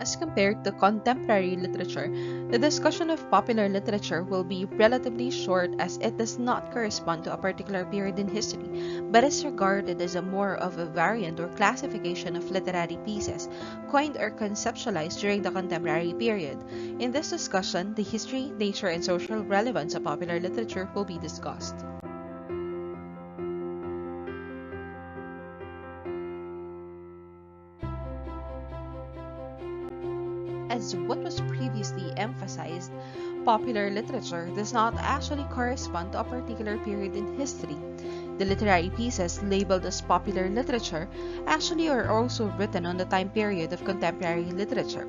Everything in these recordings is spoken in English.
As compared to contemporary literature, the discussion of popular literature will be relatively short as it does not correspond to a particular period in history, but is regarded as a more of a variant or classification of literary pieces coined or conceptualized during the contemporary period. In this discussion, the history, nature, and social relevance of popular literature will be discussed. As what was previously emphasized, popular literature does not actually correspond to a particular period in history. The literary pieces labeled as popular literature actually are also written on the time period of contemporary literature.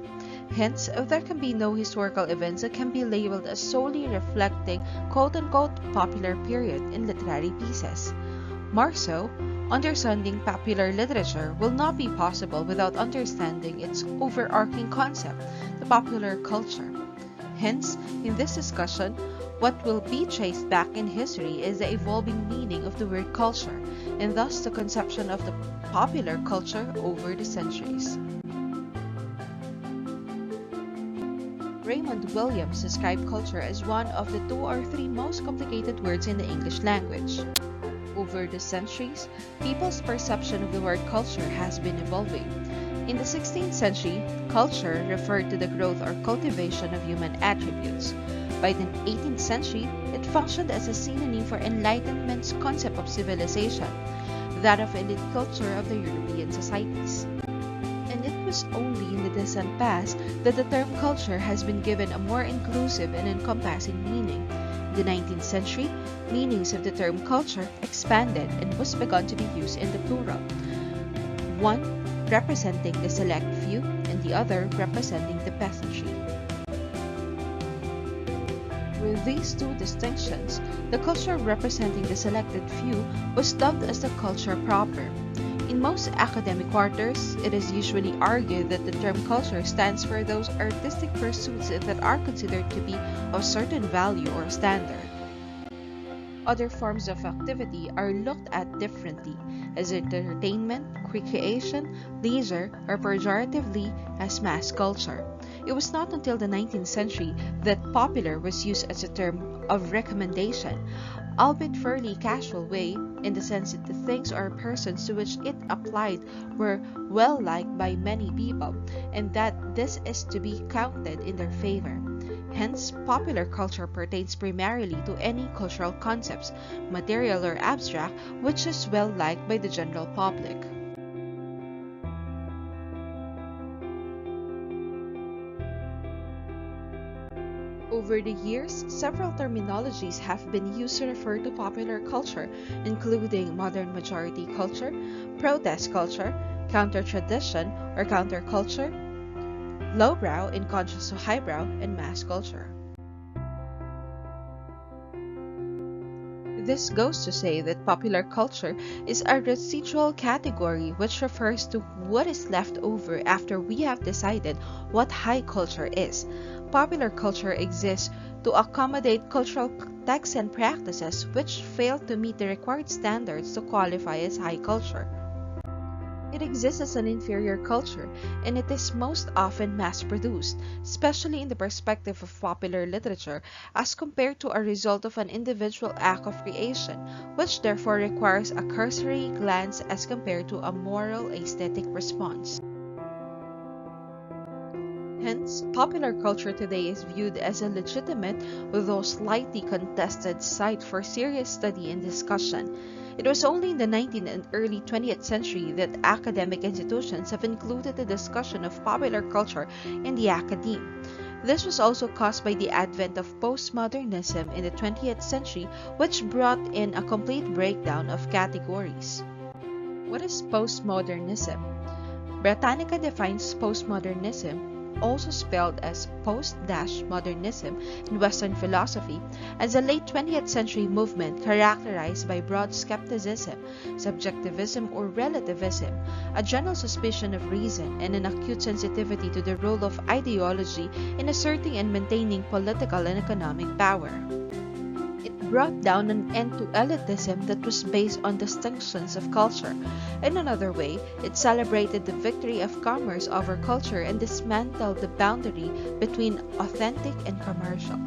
Hence, there can be no historical events that can be labeled as solely reflecting quote-unquote popular period in literary pieces. More so, understanding popular literature will not be possible without understanding its overarching concept, the popular culture. Hence, in this discussion, what will be traced back in history is the evolving meaning of the word culture, and thus the conception of the popular culture over the centuries. Raymond Williams described culture as one of the two or three most complicated words in the English language. Over the centuries, people's perception of the word culture has been evolving. In the 16th century, culture referred to the growth or cultivation of human attributes. By the 18th century, it functioned as a synonym for Enlightenment's concept of civilization, that of elite culture of the European societies. And it was only in the distant past that the term culture has been given a more inclusive and encompassing meaning. In the 19th century, meanings of the term culture expanded and was begun to be used in the plural. One representing the select few and the other representing the peasantry. With these two distinctions, the culture representing the selected few was dubbed as the culture proper. In most academic quarters, it is usually argued that the term culture stands for those artistic pursuits that are considered to be of certain value or standard. Other forms of activity are looked at differently as entertainment, recreation, leisure, or pejoratively as mass culture. It was not until the 19th century that popular was used as a term of recommendation, albeit fairly casual way, in the sense that the things or persons to which it applied were well liked by many people, and that this is to be counted in their favor. Hence, popular culture pertains primarily to any cultural concepts, material or abstract, which is well liked by the general public. Over the years, several terminologies have been used to refer to popular culture, including modern majority culture, protest culture, counter-tradition or counterculture, lowbrow in contrast to highbrow, and mass culture. This goes to say that popular culture is a residual category which refers to what is left over after we have decided what high culture is. Popular culture exists to accommodate cultural texts and practices which fail to meet the required standards to qualify as high culture. It exists as an inferior culture, and it is most often mass-produced, especially in the perspective of popular literature, as compared to a result of an individual act of creation, which therefore requires a cursory glance as compared to a moral aesthetic response. Hence, popular culture today is viewed as a legitimate, though slightly contested, site for serious study and discussion. It was only in the 19th and early 20th century that academic institutions have included the discussion of popular culture in the academe. This was also caused by the advent of postmodernism in the 20th century, which brought in a complete breakdown of categories. What is postmodernism? Britannica defines postmodernism, also spelled as post-modernism in Western philosophy, as a late 20th century movement characterized by broad skepticism, subjectivism or relativism, a general suspicion of reason, and an acute sensitivity to the role of ideology in asserting and maintaining political and economic power. It brought down an end to elitism that was based on distinctions of culture. In another way, it celebrated the victory of commerce over culture and dismantled the boundary between authentic and commercial.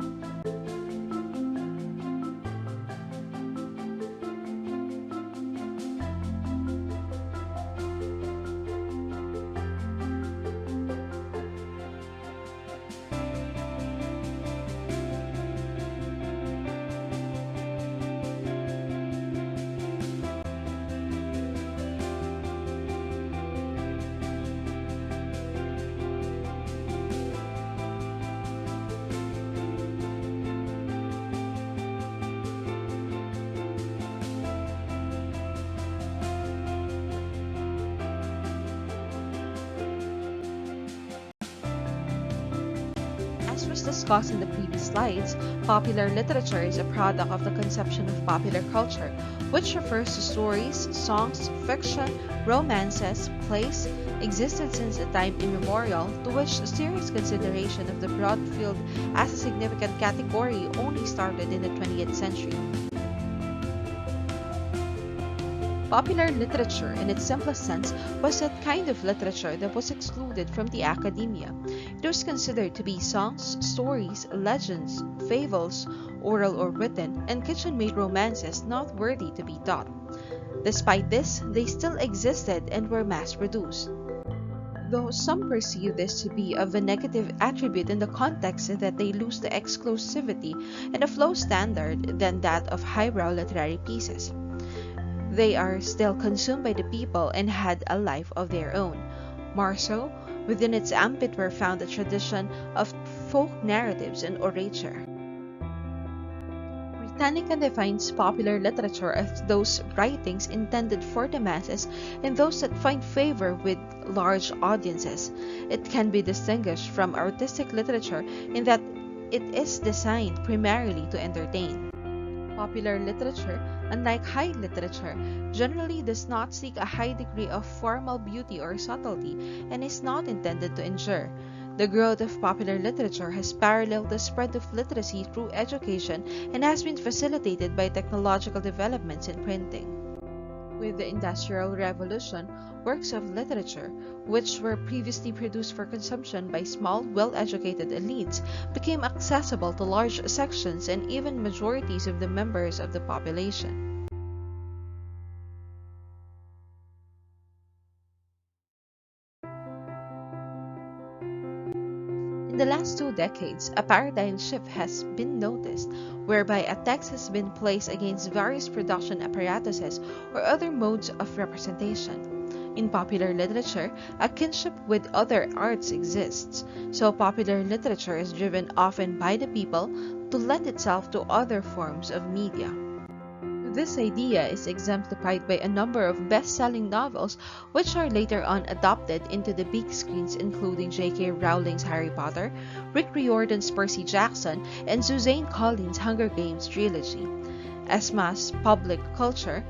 As was discussed in the previous slides, popular literature is a product of the conception of popular culture, which refers to stories, songs, fiction, romances, plays, existed since a time immemorial, to which serious consideration of the broad field as a significant category only started in the 20th century. Popular literature, in its simplest sense, was that kind of literature that was excluded from the academia. It was considered to be songs, stories, legends, fables, oral or written, and kitchen-made romances not worthy to be taught. Despite this, they still existed and were mass-produced. Though some perceive this to be of a negative attribute in the context that they lose the exclusivity and a flow standard than that of highbrow literary pieces. They are still consumed by the people and had a life of their own. More so, within its ambit were found a tradition of folk narratives and orature. Britannica defines popular literature as those writings intended for the masses and those that find favor with large audiences. It can be distinguished from artistic literature in that it is designed primarily to entertain. Popular literature, unlike high literature, generally does not seek a high degree of formal beauty or subtlety and is not intended to endure. The growth of popular literature has paralleled the spread of literacy through education and has been facilitated by technological developments in printing. With the Industrial Revolution, works of literature, which were previously produced for consumption by small, well-educated elites, became accessible to large sections and even majorities of the members of the population. In the last 2 decades, a paradigm shift has been noticed, whereby a text has been placed against various production apparatuses or other modes of representation. In popular literature, a kinship with other arts exists, so popular literature is driven often by the people to lend itself to other forms of media. This idea is exemplified by a number of best-selling novels which are later on adopted into the big screens, including J.K. Rowling's Harry Potter, Rick Riordan's Percy Jackson, and Suzanne Collins' Hunger Games trilogy. As mass public culture,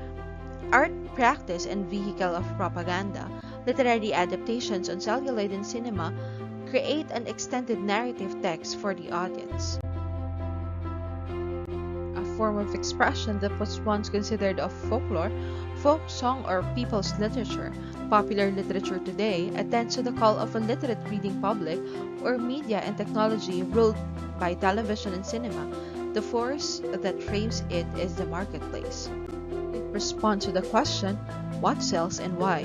art practice and vehicle of propaganda, literary adaptations on celluloid and cinema create an extended narrative text for the audience. Form of expression that was once considered of folklore, folk song, or people's literature. Popular literature today attends to the call of a literate reading public or media and technology ruled by television and cinema. The force that frames it is the marketplace. It responds to the question, what sells and why?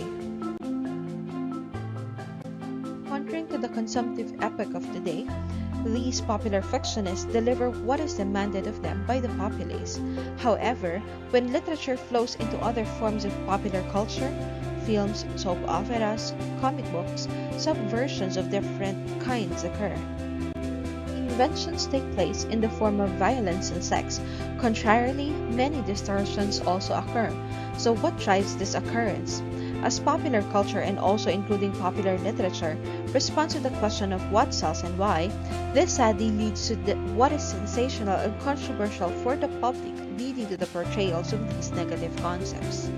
Contrary to the consumptive epoch of today, these popular fictionists deliver what is demanded of them by the populace. However, when literature flows into other forms of popular culture, films, soap operas, comic books, subversions of different kinds occur. Inventions take place in the form of violence and sex. Contrarily, many distortions also occur. So what drives this occurrence? As popular culture, and also including popular literature, responds to the question of what sells and why, this sadly leads to what is sensational and controversial for the public, leading to the portrayals of these negative concepts.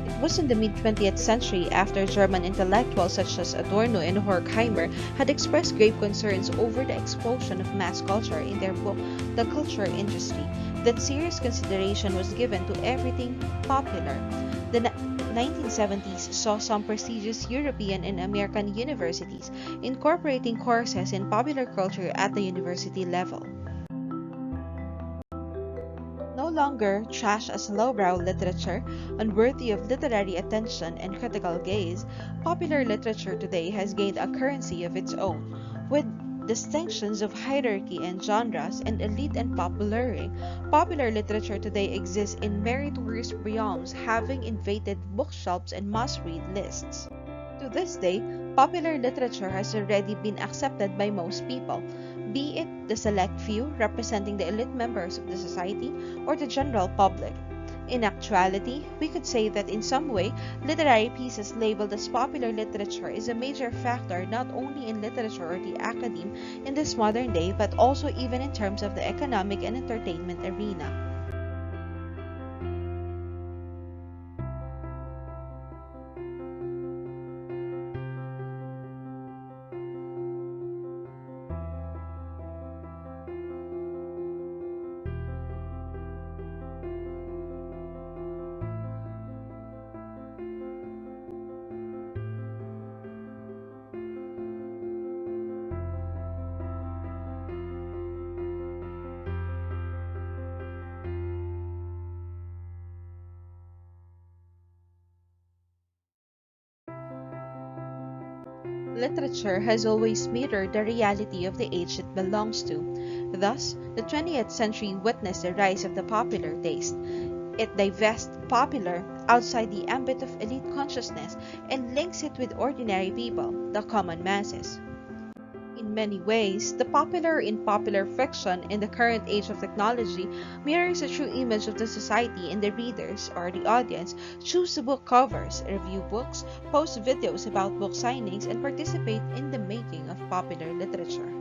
It was in the mid-20th century after German intellectuals such as Adorno and Horkheimer had expressed grave concerns over the explosion of mass culture in their book The Culture Industry, that serious consideration was given to everything popular. The 1970s saw some prestigious European and American universities incorporating courses in popular culture at the university level. No longer trash as lowbrow literature, unworthy of literary attention and critical gaze, popular literature today has gained a currency of its own, with distinctions of hierarchy and genres and elite and popularing. Popular literature today exists in meritorious realms, having invaded bookshelves and must-read lists. To this day, popular literature has already been accepted by most people, be it the select few representing the elite members of the society or the general public. In actuality, we could say that in some way, literary pieces labeled as popular literature is a major factor not only in literature or the academe in this modern day, but also even in terms of the economic and entertainment arena. Literature has always mirrored the reality of the age it belongs to. Thus, the 20th century witnessed the rise of the popular taste. It divests popular outside the ambit of elite consciousness and links it with ordinary people, the common masses. In many ways, the popular in popular fiction in the current age of technology mirrors a true image of the society, and the readers, or the audience, choose the book covers, review books, post videos about book signings, and participate in the making of popular literature.